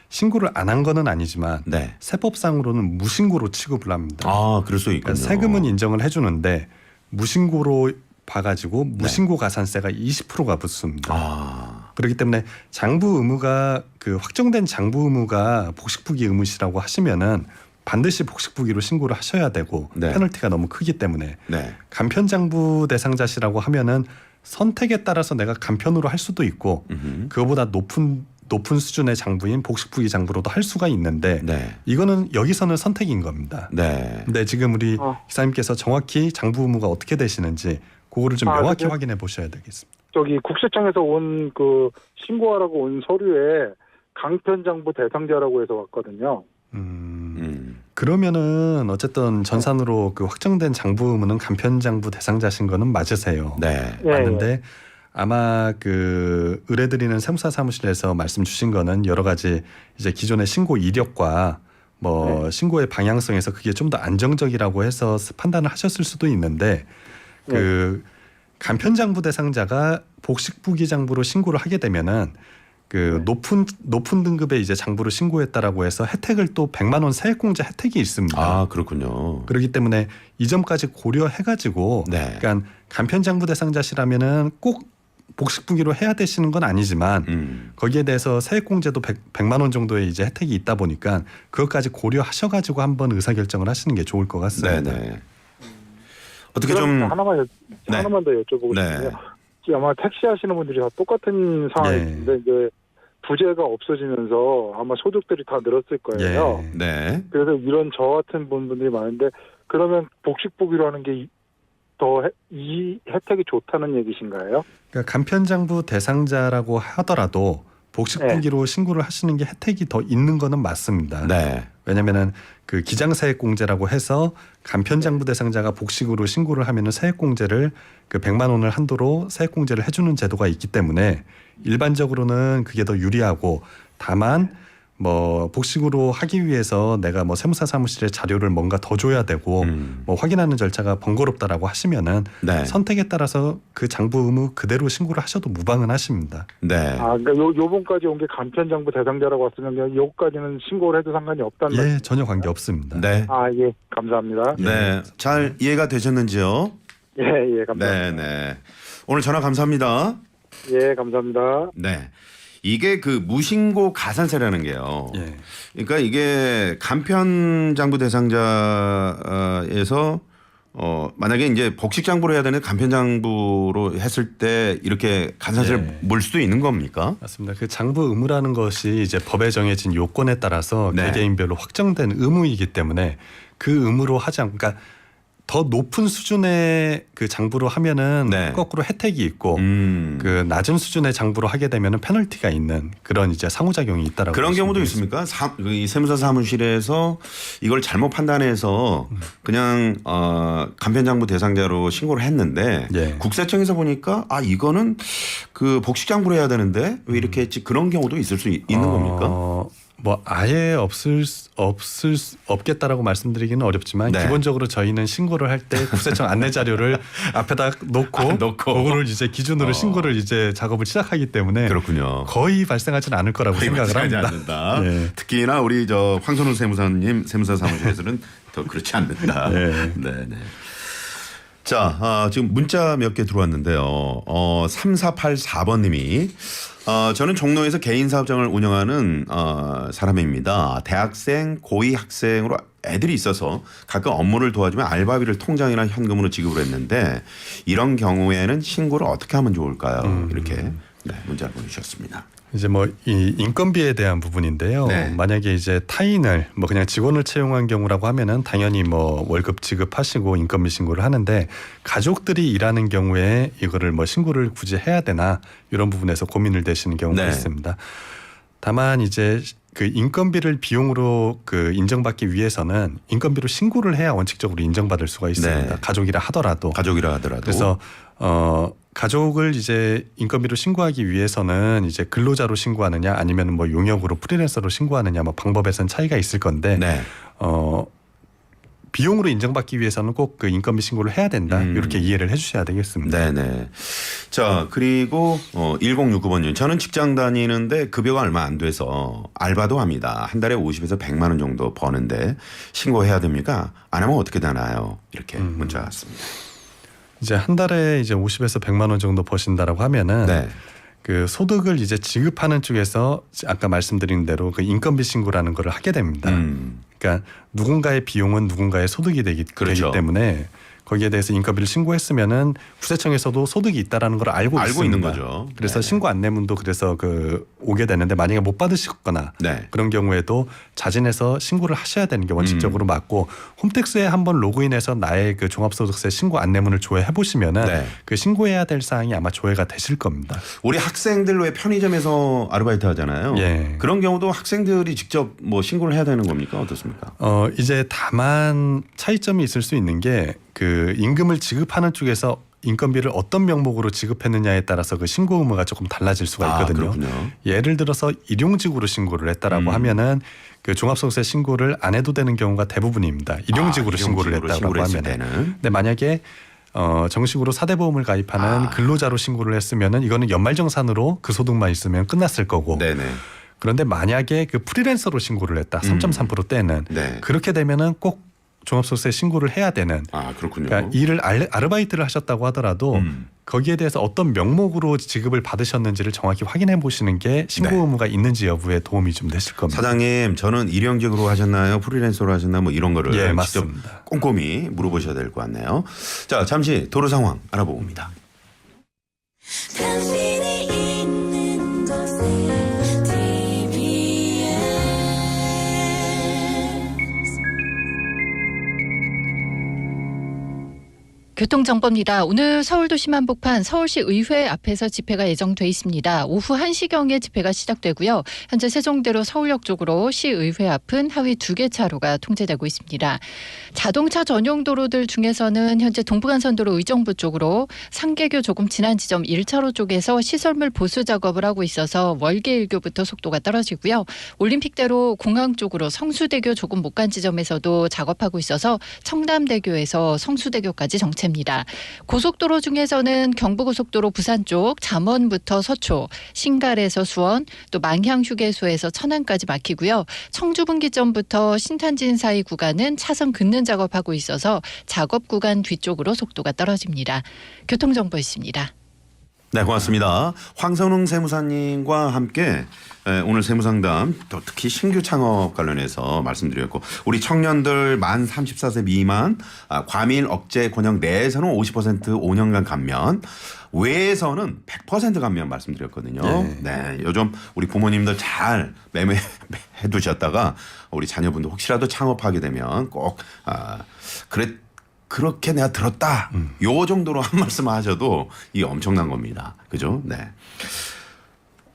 신고를 안 한 거는 아니지만 네. 세법상으로는 무신고로 취급을 합니다. 그럴 수 있군요. 그러니까 세금은 인정을 해주는데 무신고로 봐가지고 무신고 가산세가 20%가 붙습니다. 그렇기 때문에 장부 의무가 그 확정된 장부 의무가 복식부기 의무시라고 하시면은 반드시 복식부기로 신고를 하셔야 되고 네. 페널티가 너무 크기 때문에 네. 간편장부 대상자시라고 하면은 선택에 따라서 내가 간편으로 할 수도 있고 그거보다 높은 수준의 장부인 복식부기 장부로도 할 수가 있는데 네. 이거는 여기서는 선택인 겁니다. 네. 근데 지금 우리 기사님께서 정확히 장부 의무가 어떻게 되시는지 그거를 좀 명확히 확인해 보셔야 되겠습니다. 저기 국세청에서 온 그 신고하라고 온 서류에 강편장부 대상자라고 해서 왔거든요. 그러면은 어쨌든 전산으로 그 확정된 장부 의무는 간편장부 대상자신 거는 맞으세요. 네. 맞는데 아마 그 의뢰드리는 세무사 사무실에서 말씀 주신 거는 여러 가지 이제 기존의 신고 이력과 뭐 신고의 방향성에서 그게 좀 더 안정적이라고 해서 판단을 하셨을 수도 있는데 그 간편장부 대상자가 복식부기 장부로 신고를 하게 되면은 그 높은 등급의 이제 장부를 신고했다라고 해서 혜택을 또 100만 원 세액공제 혜택이 있습니다. 그렇군요. 그렇기 때문에 이 점까지 고려해가지고, 그러니까 간편장부 대상자시라면은 꼭 복식부기로 해야 되시는 건 아니지만 거기에 대해서 세액공제도 100만 원 정도의 이제 혜택이 있다 보니까 그것까지 고려하셔가지고 한번 의사결정을 하시는 게 좋을 것 같습니다. 네네. 어떻게 좀 하나만 더 여쭤보고 싶은데요. 아마 택시 하시는 분들이 다 똑같은 상황인데 이제 부재가 없어지면서 아마 소득들이 다 늘었을 거예요. 네. 그래서 이런 저 같은 분들이 많은데 그러면 복식부기로 하는 게 더 이 혜택이 좋다는 얘기신가요? 그러니까 간편장부 대상자라고 하더라도 복식부기로 신고를 하시는 게 혜택이 더 있는 거는 맞습니다. 네. 왜냐면은 그 기장세액공제라고 해서 간편장부 대상자가 복식으로 신고를 하면은 세액공제를 그 100만 원을 한도로 세액공제를 해주는 제도가 있기 때문에 일반적으로는 그게 더 유리하고, 다만 뭐 복식으로 하기 위해서 내가 뭐 세무사 사무실에 자료를 뭔가 더 줘야 되고 뭐 확인하는 절차가 번거롭다라고 하시면은 선택에 따라서 그 장부 의무 그대로 신고를 하셔도 무방은 하십니다. 네. 그러니까 요번까지 온 게 간편장부 대상자라고 왔으면 요까지는 신고를 해도 상관이 없다는 예, 말씀이시죠? 전혀 관계 없습니다. 네. 예, 감사합니다. 네. 잘 이해가 되셨는지요? 예, 감사합니다. 네. 오늘 전화 감사합니다. 예, 감사합니다. 네. 이게 그 무신고 가산세라는 게요. 그러니까 이게 간편장부 대상자에서 만약에 이제 복식장부로 해야 되는 간편장부로 했을 때 이렇게 가산세를 물 수도 있는 겁니까? 맞습니다. 그 장부 의무라는 것이 이제 법에 정해진 요건에 따라서 개개인별로 확정된 의무이기 때문에 그 의무로 하지 않고, 그러니까 더 높은 수준의 그 장부로 하면은 네. 거꾸로 혜택이 있고 그 낮은 수준의 장부로 하게 되면은 페널티가 있는 그런 이제 상호작용이 있다라고 그런 경우도 있습니다. 있습니까? 이 세무사 사무실에서 이걸 잘못 판단해서 그냥 간편장부 대상자로 신고를 했는데 예. 국세청에서 보니까 이거는 그 복식장부로 해야 되는데 왜 이렇게 했지? 그런 경우도 있을 수 있는 겁니까? 뭐 아예 없겠다라고 말씀드리기는 어렵지만 네. 기본적으로 저희는 신고를 할 때 국세청 안내 자료를 앞에다 놓고 그거를 이제 기준으로 신고를 이제 작업을 시작하기 때문에 그렇군요. 거의 발생하지는 않을 거라고 생각을 합니다. 않는다. 예. 특히나 우리 황선우 세무사님 세무사 사무실에서는 더 그렇지 않는다. 예. 네. 자, 지금 문자 몇 개 들어왔는데요. 3484번님이 저는 종로에서 개인 사업장을 운영하는 사람입니다. 대학생, 고2 학생으로 애들이 있어서 가끔 업무를 도와주면 알바비를 통장이나 현금으로 지급을 했는데 이런 경우에는 신고를 어떻게 하면 좋을까요? 이렇게 문자를 보내주셨습니다. 이제 뭐 이 인건비에 대한 부분인데요. 네. 만약에 이제 타인을 뭐 그냥 직원을 채용한 경우라고 하면은 당연히 뭐 월급 지급하시고 인건비 신고를 하는데 가족들이 일하는 경우에 이거를 뭐 신고를 굳이 해야 되나 이런 부분에서 고민을 되시는 경우가 네. 있습니다. 다만 이제 그 인건비를 비용으로 그 인정받기 위해서는 인건비로 신고를 해야 원칙적으로 인정받을 수가 있습니다. 네. 가족이라 하더라도. 그래서 가족을 이제 인건비로 신고하기 위해서는 이제 근로자로 신고하느냐 아니면 뭐 용역으로 프리랜서로 신고하느냐 뭐 방법에선 차이가 있을 건데 네. 비용으로 인정받기 위해서는 꼭 그 인건비 신고를 해야 된다. 이렇게 이해를 해 주셔야 되겠습니다. 네네. 자, 그리고 1069번님. 저는 직장 다니는데 급여가 얼마 안 돼서 알바도 합니다. 한 달에 50에서 100만 원 정도 버는데 신고해야 됩니까? 안 하면 어떻게 되나요? 이렇게 문자 왔습니다. 이제 한 달에 이제 50에서 100만 원 정도 버신다라고 하면은 네. 그 소득을 이제 지급하는 쪽에서 아까 말씀드린 대로 그 인건비 신고라는 거를 하게 됩니다. 그러니까 누군가의 비용은 누군가의 소득이 되기 그렇죠. 때문에 거기에 대해서 인건비를 신고했으면은 국세청에서도 소득이 있다라는 걸 알고 있습니다. 있는 거죠. 그래서 네. 신고 안내문도 그래서 그 오게 되는데 만약에 못 받으셨거나 네. 그런 경우에도 자진해서 신고를 하셔야 되는 게 원칙적으로 맞고 홈택스에 한번 로그인해서 나의 그 종합소득세 신고 안내문을 조회해 보시면은 네. 그 신고해야 될 사항이 아마 조회가 되실 겁니다. 우리 학생들 왜 편의점에서 아르바이트 하잖아요. 예. 그런 경우도 학생들이 직접 뭐 신고를 해야 되는 겁니까? 어떻습니까? 이제 다만 차이점이 있을 수 있는 게 그 임금을 지급하는 쪽에서 인건비를 어떤 명목으로 지급했느냐에 따라서 그 신고 의무가 조금 달라질 수가 있거든요. 그렇군요. 예를 들어서 일용직으로 신고를 했다라고 하면은 그 종합소득세 신고를 안 해도 되는 경우가 대부분입니다. 일용직으로 신고를 했다고 하면은. 근데 만약에 정식으로 사대보험을 가입하는 근로자로 신고를 했으면은 이거는 연말정산으로 그 소득만 있으면 끝났을 거고. 네네. 그런데 만약에 그 프리랜서로 신고를 했다. 3.3% 때는 네. 그렇게 되면은 꼭 종합소득세 신고를 해야 되는. 그렇군요. 그러니까 일을 아르바이트를 하셨다고 하더라도 거기에 대해서 어떤 명목으로 지급을 받으셨는지를 정확히 확인해 보시는 게 신고 네. 의무가 있는지 여부에 도움이 좀 되실 겁니다. 사장님, 저는 일용직으로 하셨나요? 프리랜서로 하셨나요? 뭐 이런 거를 예, 직접 맞습니다. 꼼꼼히 물어보셔야 될 것 같네요. 자, 잠시 도로 상황 알아봅니다. 당신이 있는 곳에 교통정보입니다. 오늘 서울도시 한복판 서울시 의회 앞에서 집회가 예정돼 있습니다. 오후 1시경에 집회가 시작되고요. 현재 세종대로 서울역 쪽으로 시의회 앞은 하위 2개 차로가 통제되고 있습니다. 자동차 전용 도로들 중에서는 현재 동부간선도로 의정부 쪽으로 상계교 조금 지난 지점 1차로 쪽에서 시설물 보수 작업을 하고 있어서 월계 1교부터 속도가 떨어지고요. 올림픽대로 공항 쪽으로 성수대교 조금 못 간 지점에서도 작업하고 있어서 청담대교에서 성수대교까지 정체 입니다. 고속도로 중에서는 경부고속도로 부산 쪽 잠원부터 서초, 신갈에서 수원, 또 망향휴게소에서 천안까지 막히고요. 청주분기점부터 신탄진 사이 구간은 차선 긋는 작업하고 있어서 작업 구간 뒤쪽으로 속도가 떨어집니다. 교통정보였습니다. 네, 고맙습니다. 황선웅 세무사님과 함께 오늘 세무상담 또 특히 신규 창업 관련해서 말씀드렸고 우리 청년들 만 34세 미만 과밀 억제 권역 내에서는 50% 5년간 감면 외에서는 100% 감면 말씀드렸거든요. 네, 요즘 우리 부모님들 잘 매매해 두셨다가 우리 자녀분들 혹시라도 창업하게 되면 꼭 그렇게 내가 들었다. 요 정도로 한 말씀 하셔도 이게 엄청난 겁니다. 그죠? 네.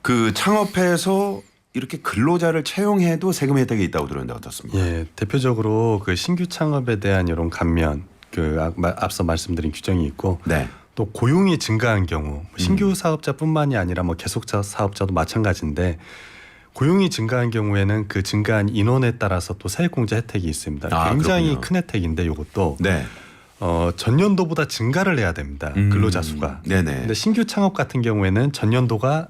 그 창업해서 이렇게 근로자를 채용해도 세금 혜택이 있다고 들었는데 어떻습니까? 예, 대표적으로 그 신규 창업에 대한 이런 감면, 그 앞서 말씀드린 규정이 있고, 네. 또 고용이 증가한 경우 신규 사업자뿐만이 아니라 뭐 계속자 사업자도 마찬가지인데 고용이 증가한 경우에는 그 증가한 인원에 따라서 또 세액공제 혜택이 있습니다. 굉장히 그렇군요. 큰 혜택인데 이것도 네. 전년도보다 증가를 해야 됩니다. 근로자 수가. 네네. 근데 신규 창업 같은 경우에는 전년도가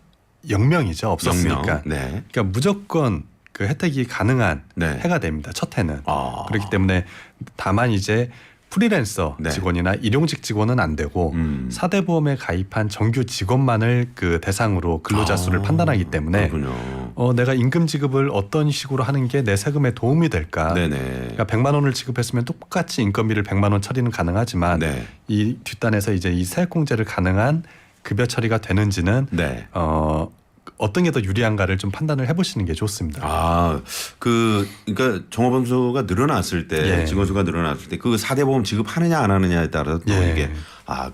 0명이죠. 없었으니까. 0명. 네. 그러니까 무조건 그 혜택이 가능한 네. 해가 됩니다. 첫 해는. 아. 그렇기 때문에 다만 이제 프리랜서 네. 직원이나 일용직 직원은 안 되고 4대 보험에 가입한 정규 직원만을 그 대상으로 근로자 수를 판단하기 때문에 그렇군요. 내가 임금 지급을 어떤 식으로 하는 게 내 세금에 도움이 될까? 네네. 그러니까 100만 원을 지급했으면 똑같이 인건비를 100만 원 처리는 가능하지만 네. 이 뒷단에서 이제 이 세액공제를 가능한 급여 처리가 되는지는 네. 어떤 게 더 유리한가를 좀 판단을 해보시는 게 좋습니다. 그러니까 종업원수가 늘어났을 때, 예. 직원 수가 늘어났을 때 그 4대 보험 지급하느냐 안 하느냐에 따라서 또 예. 이게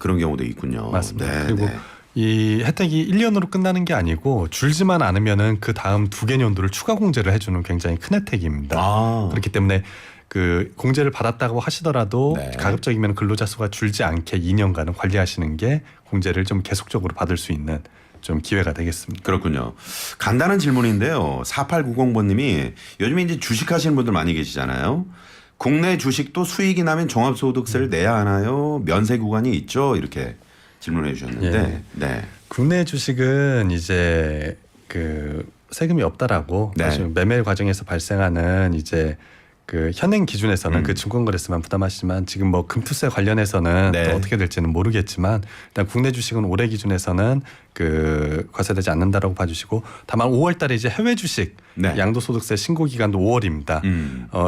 그런 경우도 있군요. 맞습니다. 네, 그리고 네. 이 혜택이 1년으로 끝나는 게 아니고 줄지만 않으면은 그 다음 2개 년도를 추가 공제를 해주는 굉장히 큰 혜택입니다. 그렇기 때문에 그 공제를 받았다고 하시더라도 네. 가급적이면 근로자 수가 줄지 않게 2년간은 관리하시는 게 공제를 좀 계속적으로 받을 수 있는 좀 기회가 되겠습니다. 그렇군요. 간단한 질문인데요. 4890번님이 요즘에 이제 주식하시는 분들 많이 계시잖아요. 국내 주식도 수익이 나면 종합소득세를 내야 하나요? 면세 구간이 있죠? 이렇게 질문해 주셨는데. 예. 네. 국내 주식은 이제 그 세금이 없다라고 네. 사실 매매 과정에서 발생하는 이제 그 현행 기준에서는 그 증권거래세만 부담하시지만 지금 뭐 금투세 관련해서는 네. 또 어떻게 될지는 모르겠지만 일단 국내 주식은 올해 기준에서는 그 과세되지 않는다라고 봐주시고 다만 5월달에 이제 해외 주식 네. 양도소득세 신고 기간도 5월입니다.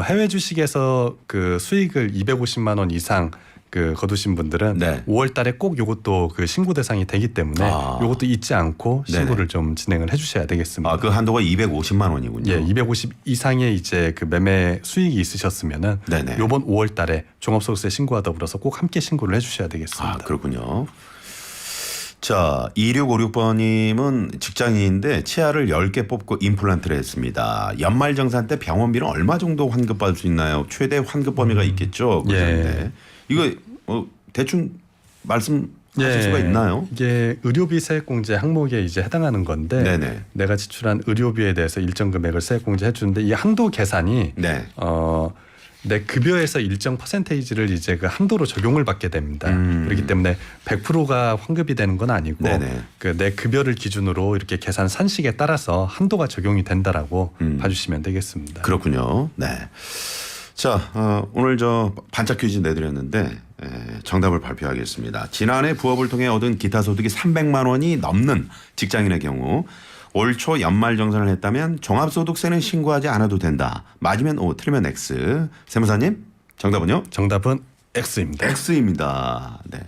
해외 주식에서 그 수익을 250만 원 이상 그 거두신 분들은 네. 5월달에 꼭 이것도 그 신고 대상이 되기 때문에 이것도 잊지 않고 신고를 좀 진행을 해주셔야 되겠습니다. 그 한도가 250만 원이군요. 예, 250 이상의 이제 그 매매 수익이 있으셨으면은 네네. 이번 5월달에 종합소득세 신고와 더불어서 꼭 함께 신고를 해주셔야 되겠습니다. 그렇군요. 자, 2656번님은 직장인인데 치아를 10개 뽑고 임플란트를 했습니다. 연말정산 때 병원비는 얼마 정도 환급받을 수 있나요? 최대 환급 범위가 있겠죠. 그런데 이거 대충 말씀하실 수가 있나요? 이게 의료비 세액공제 항목에 이제 해당하는 건데 네네. 내가 지출한 의료비에 대해서 일정 금액을 세액공제해 주는데 이 한도 계산이 네. 내 급여에서 일정 퍼센테이지를 이제 그 한도로 적용을 받게 됩니다. 그렇기 때문에 100%가 환급이 되는 건 아니고 그 내 급여를 기준으로 이렇게 계산 산식에 따라서 한도가 적용이 된다라고 봐주시면 되겠습니다. 그렇군요. 네. 자, 오늘 저 반짝 퀴즈 내드렸는데 정답을 발표하겠습니다. 지난해 부업을 통해 얻은 기타 소득이 300만 원이 넘는 직장인의 경우 올 초 연말정산을 했다면 종합소득세는 신고하지 않아도 된다. 맞으면 O, 틀리면 X. 세무사님 정답은요? 정답은 X입니다. X입니다. 네.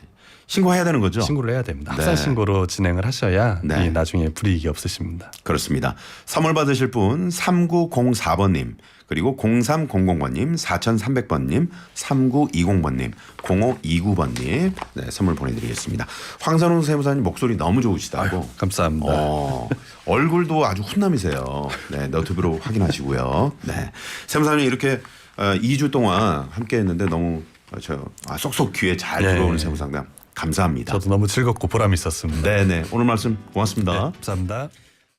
신고해야 되는 거죠? 신고를 해야 됩니다. 네. 합산 신고로 진행을 하셔야 네. 나중에 불이익이 없으십니다. 그렇습니다. 선물 받으실 분 3904번님 그리고 0300번님 4300번님 3920번님 0529번님 네, 선물 보내드리겠습니다. 황선홍 세무사님 목소리 너무 좋으시다고. 감사합니다. 얼굴도 아주 훈남이세요. 네, 너튜브로 확인하시고요. 네, 세무사님 이렇게 2주 동안 함께했는데 너무 쏙쏙 귀에 잘 들어오는 세무상담 감사합니다. 저도 너무 즐겁고 보람이 있었습니다. 네네 오늘 말씀 고맙습니다. 네, 감사합니다.